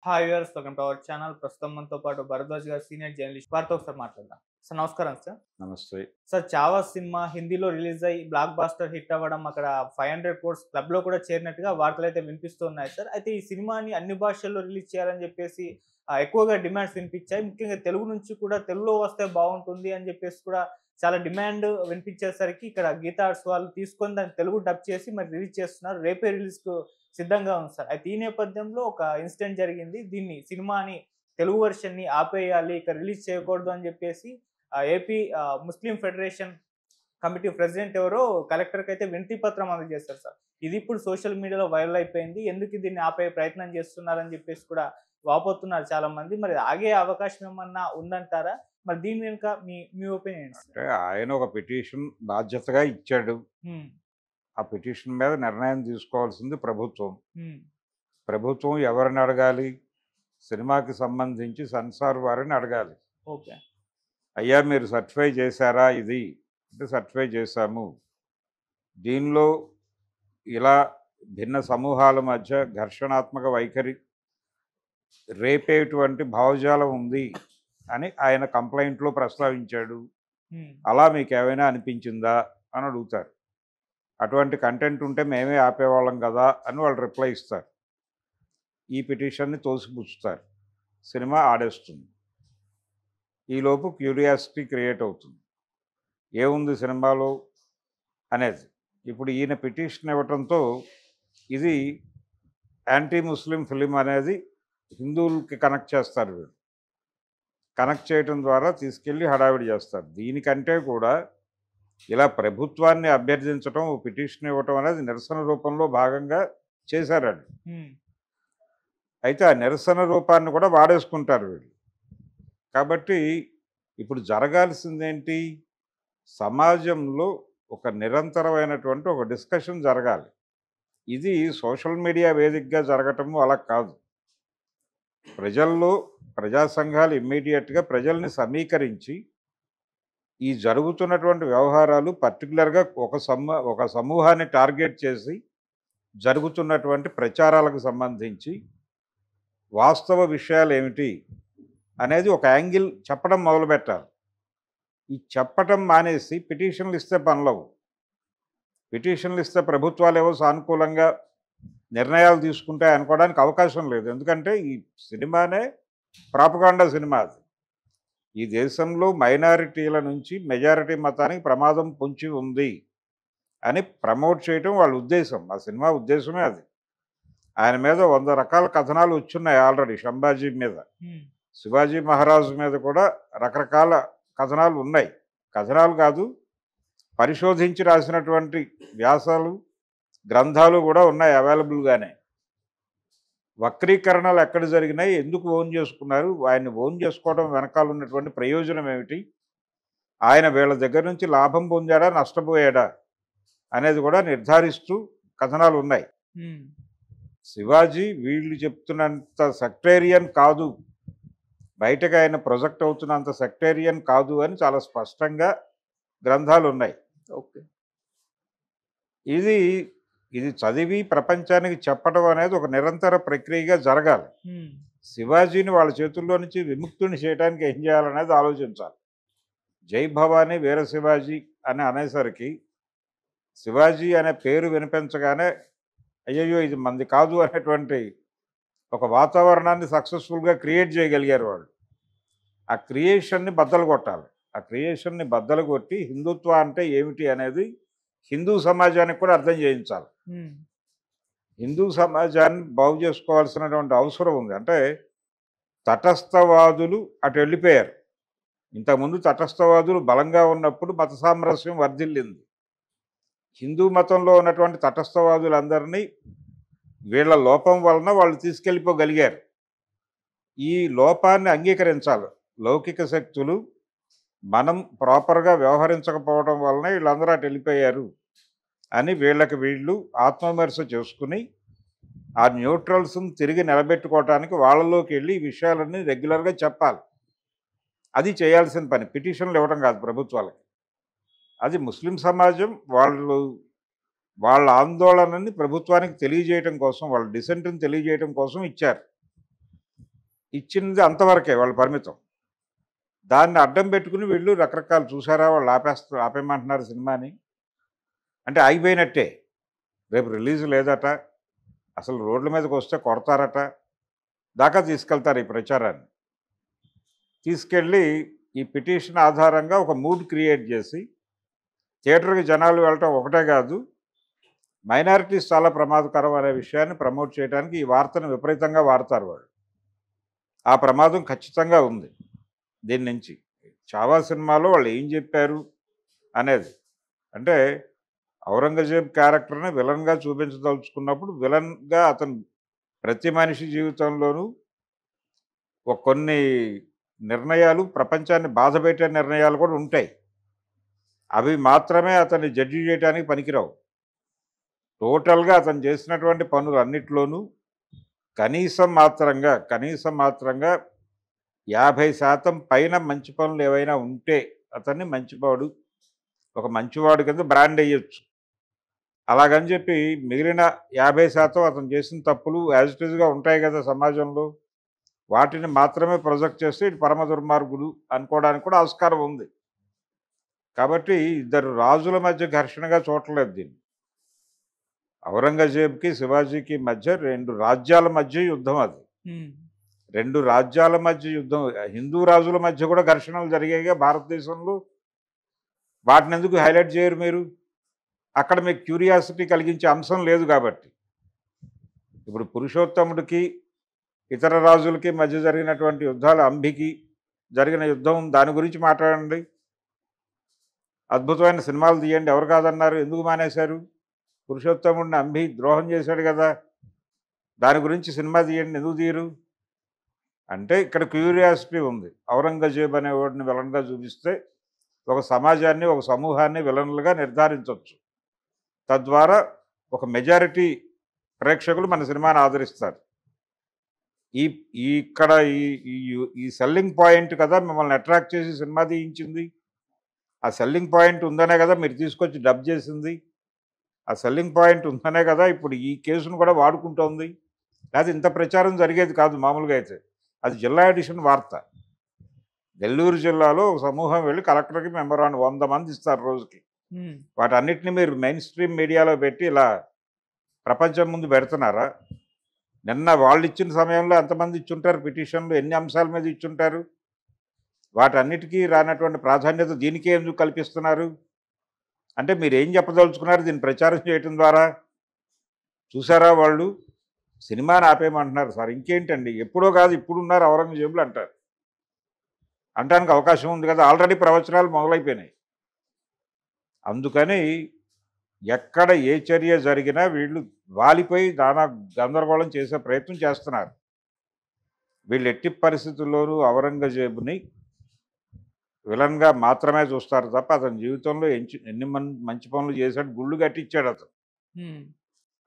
Hi viewers, welcome to our channel. ప్రస్తుతం మనతో పాటు భరద్వాజ్ గారు, సీనియర్ జర్నలిస్ట్, వారితో ఒకసారి మాట్లాడదాం. సార్ నమస్కారం సార్. నమస్తే. సార్, 'చావా' సినిమా హిందీలో రిలీజ్ అయ్యి బ్లాక్ బాస్టర్ హిట్ అవ్వడం, అక్కడ 500 క్రోర్స్ క్లబ్‌లో కూడా చేరినట్టుగా వార్తలైతే వినిపిస్తూ ఉన్నాయి సార్. అయితే ఈ సినిమాని అన్ని భాషల్లో రిలీజ్ చేయాలని చెప్పేసి ఎక్కువగా డిమాండ్స్ వినిపించాయి. ముఖ్యంగా తెలుగు నుంచి కూడా తెలుగులో వస్తే బాగుంటుంది అని చెప్పేసి కూడా చాలా డిమాండ్ వినిపించేసరికి ఇక్కడ గీతా ఆర్ట్స్ వాళ్ళు తీసుకొని దాన్ని తెలుగు డబ్ చేసి మరి రిలీజ్ చేస్తున్నారు. రేపే రిలీజ్‌కు సిద్ధంగా ఉంది సార్. అయితే ఈ నేపథ్యంలో ఒక ఇన్సిడెంట్ జరిగింది. సినిమాని తెలుగు వెర్షన్‌ని ఆపేయాలి, ఇక రిలీజ్ చేయకూడదు అని చెప్పేసి ఏపీ ముస్లిం ఫెడరేషన్ కమిటీ ప్రెసిడెంట్ ఎవరో కలెక్టర్‌కి అయితే వినతి పత్రం అందజేశారు సార్. ఇది ఇప్పుడు సోషల్ మీడియాలో వైరల్ అయిపోయింది. ఎందుకు దీన్ని ఆపే ప్రయత్నం చేస్తున్నారని చెప్పేసి కూడా వాపోతున్నారు చాలా మంది. మరి ఆగే అవకాశం ఏమన్నా ఉందంటారా? మరి దీని వెనుక మీ మీ ఒపీనియన్ ఏంటి సార్? అంటే ఆయన ఒక పిటిషన్ బాధ్యతగా ఇచ్చాడు. హ్మ్. ఆ పిటిషన్ మీద నిర్ణయం తీసుకోవాల్సింది ప్రభుత్వం. హ్మ్. ప్రభుత్వం ఎవరిని అడగాలి? సినిమాకి సంబంధించి సెన్సార్ వారిని అడగాలి. ఓకే. అయ్యా మీరు సర్టిఫై చేశారా ఇది? అంటే సర్టిఫై చేశాము. దీనిలో ఇలా భిన్న సమూహాల మధ్య ఘర్షణాత్మక వైఖరి రేపేటువంటి భావజాలం ఉంది అని ఆయన కంప్లైంట్లో ప్రస్తావించాడు. హ్మ్. అలా మీకు ఏమైనా అనిపించిందా అని అడుగుతారు. అటువంటి కంటెంట్ ఉంటే మేమే ఆపేవాళ్ళం కదా అని వాళ్ళు రిప్లై ఇస్తారు. ఈ పిటిషన్ని తోసిపుచ్చుతారు. సినిమా ఆడేస్తుంది. ఈలోపు క్యూరియాసిటీ క్రియేట్ అవుతుంది. ఏముంది సినిమాలో అనేది. ఇప్పుడు ఈయన పిటిషన్ ఇవ్వటంతో ఇది యాంటీ ముస్లిం ఫిలిం అనేది హిందువులకి కనెక్ట్ చేస్తారు వీళ్ళు. కనెక్ట్ చేయడం ద్వారా తీసుకెళ్ళి హడావిడి చేస్తారు. దీనికంటే కూడా ఇలా ప్రభుత్వాన్ని అభ్యర్థించడం, పిటిషన్ ఇవ్వటం అనేది నిరసన రూపంలో భాగంగా చేశారండి. హ్మ్. అయితే ఆ నిరసన రూపాన్ని కూడా వాడేసుకుంటారు వీళ్ళు. కాబట్టి ఇప్పుడు జరగాల్సిందేంటి? సమాజంలో ఒక నిరంతరమైనటువంటి ఒక డిస్కషన్ జరగాలి. ఇది సోషల్ మీడియా వేదికగా జరగటము అలా కాదు. ప్రజల్లో ప్రజా సంఘాలు ఇమ్మీడియట్గా ప్రజల్ని సమీకరించి ఈ జరుగుతున్నటువంటి వ్యవహారాలు పర్టికులర్గా ఒక సమూహాన్ని టార్గెట్ చేసి జరుగుతున్నటువంటి ప్రచారాలకు సంబంధించి వాస్తవ విషయాలు ఏమిటి అనేది ఒక యాంగిల్ చెప్పడం మొదలుపెట్టాలి. ఈ చెప్పటం మానేసి పిటిషన్లు ఇస్తే పనులవు. పిటిషన్లు ఇస్తే ప్రభుత్వాలు ఏవో సానుకూలంగా నిర్ణయాలు తీసుకుంటాయి అనుకోవడానికి అవకాశం లేదు. ఎందుకంటే ఈ సినిమానే ప్రాపగాండా సినిమా అది. ఈ దేశంలో మైనారిటీల నుంచి మెజారిటీ మతానికి ప్రమాదం పొంచి ఉంది అని ప్రమోట్ చేయటం వాళ్ళ ఉద్దేశం. ఆ సినిమా ఉద్దేశమే అది. ఆయన మీద 100 రకాల కథనాలు వచ్చున్నాయి ఆల్రెడీ. సంభాజీ మీద, శివాజీ మహారాజు మీద కూడా రకరకాల కథనాలు ఉన్నాయి. కథనాలు కాదు, పరిశోధించి రాసినటువంటి వ్యాసాలు, గ్రంథాలు కూడా ఉన్నాయి అవైలబుల్గానే. వక్రీకరణలు ఎక్కడ జరిగినాయి, ఎందుకు ఓన్ చేసుకున్నారు, ఆయన్ని ఓన్ చేసుకోవడం వెనకాల ఉన్నటువంటి ప్రయోజనం ఏమిటి, ఆయన వీళ్ళ దగ్గర నుంచి లాభం పొందాడా నష్టపోయాడా అనేది కూడా నిర్ధారిస్తూ కథనాలు ఉన్నాయి. శివాజీ వీళ్ళు చెప్తున్నంత సెక్టేరియన్ కాదు, బయటకు ఆయన ప్రొజెక్ట్ అవుతున్నంత సెక్టేరియన్ కాదు అని చాలా స్పష్టంగా గ్రంథాలు ఉన్నాయి. ఓకే. ఇది చదివి ప్రపంచానికి చెప్పడం అనేది ఒక నిరంతర ప్రక్రియగా జరగాలి. శివాజీని వాళ్ళ చేతుల్లో నుంచి విముక్తుని చేయడానికి ఏం చేయాలనేది ఆలోచించాలి. జై భవానీ వీర శివాజీ అని అనేసరికి శివాజీ అనే పేరు వినిపించగానే అయ్యయ్యో ఇది మంది కాదు అనేటువంటి ఒక వాతావరణాన్ని సక్సెస్ఫుల్గా క్రియేట్ చేయగలిగారు వాళ్ళు. ఆ క్రియేషన్ని బద్దలు కొట్టాలి. ఆ క్రియేషన్ని బద్దలు కొట్టి హిందుత్వ అంటే ఏమిటి అనేది హిందూ సమాజానికి కూడా అర్థం చేయించాలి. హిందూ సమాజాన్ని బాగు చేసుకోవాల్సినటువంటి అవసరం ఉంది. అంటే తటస్థవాదులు అటు వెళ్ళిపోయారు. ఇంతకుముందు తటస్థవాదులు బలంగా ఉన్నప్పుడు మత సామరస్యం వర్ధిల్లింది. హిందూ మతంలో ఉన్నటువంటి తటస్థవాదులందరినీ వీళ్ళ లోపం వలన వాళ్ళు తీసుకెళ్ళిపోగలిగారు. ఈ లోపాన్ని అంగీకరించాలి. లౌకిక శక్తులు మనం ప్రాపర్గా వ్యవహరించకపోవడం వలన వీళ్ళందరూ అటు వెళ్ళిపోయారు అని వీళ్ళు ఆత్మవిమర్శ చేసుకుని ఆ న్యూట్రల్స్ని తిరిగి నిలబెట్టుకోవడానికి వాళ్ళలోకి వెళ్ళి ఈ విషయాలన్నీ రెగ్యులర్గా చెప్పాలి. అది చేయాల్సిన పని. పిటిషన్లు ఇవ్వడం కాదు ప్రభుత్వాలకి. అది ముస్లిం సమాజం వాళ్ళ ఆందోళనని ప్రభుత్వానికి తెలియజేయడం కోసం, వాళ్ళ డిసెంట్ని తెలియజేయడం కోసం ఇచ్చారు. ఇచ్చింది అంతవరకే వాళ్ళ పరిమితం. దాన్ని అడ్డం పెట్టుకుని వీళ్ళు రకరకాలు చూసారా వాళ్ళు ఆపేయమంటున్నారు సినిమాని. అంటే ఆగిపోయినట్టే. రేపు రిలీజ్ లేదట, అసలు రోడ్ల మీదకి వస్తే కొడతారట దాకా తీసుకెళ్తారు ఈ ప్రచారాన్ని. తీసుకెళ్ళి ఈ పిటిషన్ ఆధారంగా ఒక మూడ్ క్రియేట్ చేసి థియేటర్కి జనాలు వెళ్ళటం ఒకటే కాదు, మైనారిటీస్ చాలా ప్రమాదకరం అనే విషయాన్ని ప్రమోట్ చేయడానికి ఈ వార్తను విపరీతంగా వాడతారు వాళ్ళు. ఆ ప్రమాదం ఖచ్చితంగా ఉంది దీని నుంచి. చావా సినిమాలో వాళ్ళు ఏం చెప్పారు అనేది, అంటే ఔరంగజేబ్ క్యారెక్టర్ని విలన్గా చూపించదలుచుకున్నప్పుడు విలన్గా అతను ప్రతి మనిషి జీవితంలోనూ కొన్ని నిర్ణయాలు, ప్రపంచాన్ని బాధపెట్టే నిర్ణయాలు కూడా ఉంటాయి. అవి మాత్రమే అతన్ని జడ్జి చేయడానికి పనికిరావు. టోటల్గా అతను చేసినటువంటి పనులు అన్నిట్లోనూ కనీసం మాత్రంగా 50% పైన మంచి పనులు ఏవైనా ఉంటే అతన్ని మంచివాడు, ఒక మంచివాడు కింద బ్రాండ్ అయ్యొచ్చు. అలాగని చెప్పి మిగిలిన 50% అతను చేసిన తప్పులు యాజ్ ఇట్ ఈజ్గా ఉంటాయి కదా సమాజంలో, వాటిని మాత్రమే ప్రొజెక్ట్ చేస్తే ఇటు పరమ దుర్మార్గుడు అనుకోవడానికి కూడా ఆస్కారం ఉంది. కాబట్టి ఇద్దరు రాజుల మధ్య ఘర్షణగా చూడలేదు దీన్ని. ఔరంగజేబ్కి శివాజీకి మధ్య 2 రాజ్యాల మధ్య యుద్ధం అది. 2 రాజ్యాల మధ్య యుద్ధం. హిందూ రాజుల మధ్య కూడా ఘర్షణలు జరిగాయిగా భారతదేశంలో. వాటిని ఎందుకు హైలైట్ చేయరు మీరు? అక్కడ మీకు క్యూరియాసిటీ కలిగించే అంశం లేదు కాబట్టి. ఇప్పుడు పురుషోత్తముడికి ఇతర రాజులకి మధ్య జరిగినటువంటి యుద్ధాలు, అంబికి జరిగిన యుద్ధం, దాని గురించి మాట్లాడండి. అద్భుతమైన సినిమాలు తీయండి, ఎవరు కాదన్నారు? ఎందుకు మానేశారు? పురుషోత్తముడిని అంబి ద్రోహం చేశాడు కదా, దాని గురించి సినిమా తీయండి, ఎందుకు తీయరు? అంటే ఇక్కడ క్యూరియాసిటీ ఉంది. ఔరంగజేబ్ అనేవాడిని విలన్గా చూపిస్తే ఒక సమాజాన్ని, ఒక సమూహాన్ని విలన్లుగా నిర్ధారించవచ్చు. తద్వారా ఒక మెజారిటీ ప్రేక్షకులు మన సినిమాని ఆదరిస్తారు. ఇక్కడ ఈ సెల్లింగ్ పాయింట్ కదా మిమ్మల్ని అట్రాక్ట్ చేసి సినిమా తీయించింది. ఆ సెల్లింగ్ పాయింట్ ఉందనే కదా మీరు తీసుకొచ్చి డబ్ చేసింది. ఆ సెల్లింగ్ పాయింట్ ఉందనే కదా ఇప్పుడు ఈ కేసును కూడా వాడుకుంటోంది. లేకపోతే ఇంత ప్రచారం జరిగేది కాదు మామూలుగా అయితే. అది జిల్లా ఎడిషన్ వార్త. నెల్లూరు జిల్లాలో ఒక సమూహం వెళ్ళి కలెక్టర్కి మెమోరాండం 100 మంది ఇస్తారు రోజుకి. వాటన్నిటిని మీరు మెయిన్ స్ట్రీమ్ మీడియాలో పెట్టి ఇలా ప్రపంచం ముందు పెడుతున్నారా? నిన్న వాళ్ళు ఇచ్చిన సమయంలో ఎంతమంది ఇచ్చుంటారు పిటిషన్లు, ఎన్ని అంశాల మీద ఇచ్చుంటారు? వాటన్నిటికీ రానటువంటి ప్రాధాన్యత దీనికే ఎందుకు కల్పిస్తున్నారు? అంటే మీరు ఏం చెప్పదలుచుకున్నారు దీన్ని ప్రచారం చేయటం ద్వారా? చూసారా, వాళ్ళు సినిమాని ఆపేయమంటున్నారు సార్. ఇంకేంటండి, ఎప్పుడో కాదు ఇప్పుడు ఉన్నారు ఔరంగజేబులు అంటారు. అంటానికి అవకాశం ఉంది కదా, ఆల్రెడీ ప్రవచనాలు మొదలైపోయినాయి. అందుకని ఎక్కడ ఏ చర్య జరిగినా వీళ్ళు వాలిపోయి నానా గందరగోళం చేసే ప్రయత్నం చేస్తున్నారు. వీళ్ళు ఎట్టి పరిస్థితుల్లోనూ ఔరంగజేబుని విలన్గా మాత్రమే చూస్తారు తప్ప అతని జీవితంలో ఎన్ని మంచి పనులు చేశాడు. గుళ్ళు కట్టించాడు అతను.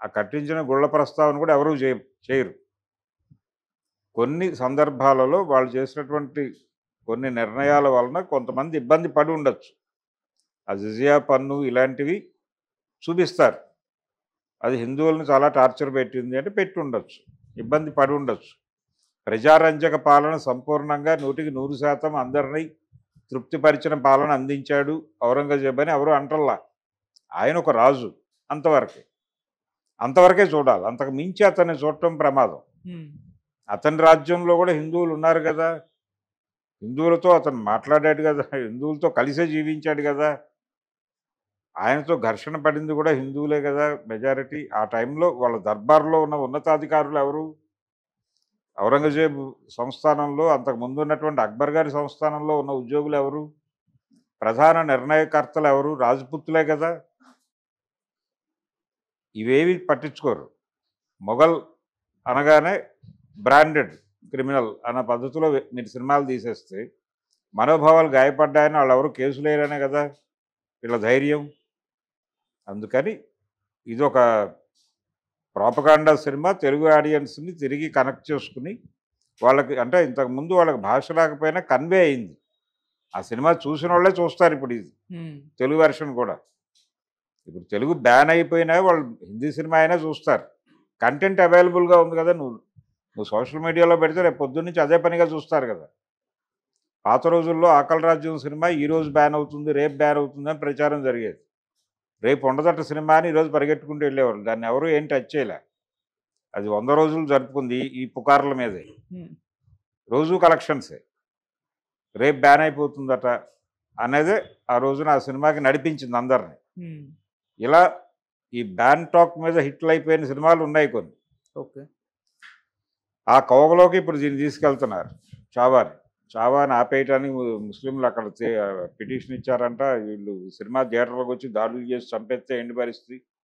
ఆ కట్టించిన గుళ్ళ ప్రస్తావన కూడా ఎవరూ చేయరు. కొన్ని సందర్భాలలో వాళ్ళు చేసినటువంటి కొన్ని నిర్ణయాల వలన కొంతమంది ఇబ్బంది పడి ఉండొచ్చు. ఆ జిజియా పన్ను ఇలాంటివి చూపిస్తారు. అది హిందువులను చాలా టార్చర్ పెట్టింది అంటే పెట్టి ఉండొచ్చు, ఇబ్బంది పడి ఉండొచ్చు. ప్రజారంజక పాలన సంపూర్ణంగా 100% అందరినీ తృప్తిపరిచిన పాలన అందించాడు ఔరంగజేబ్ అని ఎవరు అంటల్లా. ఆయన ఒక రాజు, అంతవరకే చూడాలి. అంతకు మించి అతన్ని చూడటం ప్రమాదం. అతని రాజ్యంలో కూడా హిందువులు ఉన్నారు కదా, హిందువులతో అతను మాట్లాడాడు కదా, హిందువులతో కలిసే జీవించాడు కదా, ఆయనతో ఘర్షణ పడింది కూడా హిందువులే కదా మెజారిటీ. ఆ టైంలో వాళ్ళ దర్బార్లో ఉన్న ఉన్నతాధికారులు ఎవరు? ఔరంగజేబ్ సంస్థానంలో అంతకుముందు ఉన్నటువంటి అక్బర్ గారి సంస్థానంలో ఉన్న ఉద్యోగులు ఎవరు? ప్రధాన నిర్ణయకర్తలు ఎవరు? రాజపుత్తులే కదా. ఇవేవి పట్టించుకోరు. మొఘల్ అనగానే బ్రాండెడ్ క్రిమినల్ అన్న పద్ధతిలో మీరు సినిమాలు తీసేస్తే మనోభావాలు గాయపడ్డాయని వాళ్ళు ఎవరు కేసులు వేయరనే కదా వీళ్ళ ధైర్యం. అందుకని ఇది ఒక ప్రాపగాండా సినిమా. తెలుగు ఆడియన్స్ని తిరిగి కనెక్ట్ చేసుకుని వాళ్ళకి, అంటే ఇంతకుముందు వాళ్ళకి భాష లేకపోయినా కన్వే అయింది. ఆ సినిమా చూసిన వాళ్ళే చూస్తారు ఇప్పుడు ఇది తెలుగు వెర్షన్ కూడా. ఇప్పుడు తెలుగు బ్యాన్ అయిపోయినా వాళ్ళు హిందీ సినిమా అయినా చూస్తారు. కంటెంట్ అవైలబుల్గా ఉంది కదా, నువ్వు నువ్వు సోషల్ మీడియాలో పెడితే రేపు పొద్దున్నుంచి అదే పనిగా చూస్తారు కదా. పాత రోజుల్లో ఆకలి రాజ్యం సినిమా ఈరోజు బ్యాన్ అవుతుంది, రేపు బ్యాన్ అవుతుంది అని ప్రచారం జరిగేది. రేపు ఉండదట సినిమా అని ఈరోజు పరిగెట్టుకుంటూ వెళ్ళేవారు. దాన్ని ఎవరు ఏం టచ్ చేయలే. అది 100 రోజులు జరుపుకుంది ఈ పుకార్ల మీదే. రోజు కలెక్షన్సే. రేపు బ్యాన్ అయిపోతుందట అనేది ఆ రోజున ఆ సినిమాకి నడిపించింది అందరిని. ఇలా ఈ బ్యాన్ టాక్ మీద హిట్లు అయిపోయిన సినిమాలు ఉన్నాయి కొన్ని. ఓకే. ఆ కోవలోకి ఇప్పుడు దీన్ని తీసుకెళ్తున్నారు చావాని ఆపేయటానికి ముస్లింలు అక్కడ పిటిషన్ ఇచ్చారంట. వీళ్ళు సినిమా థియేటర్లోకి వచ్చి దాడులు చేసి చంపేస్తే ఎండి పరిస్థితి.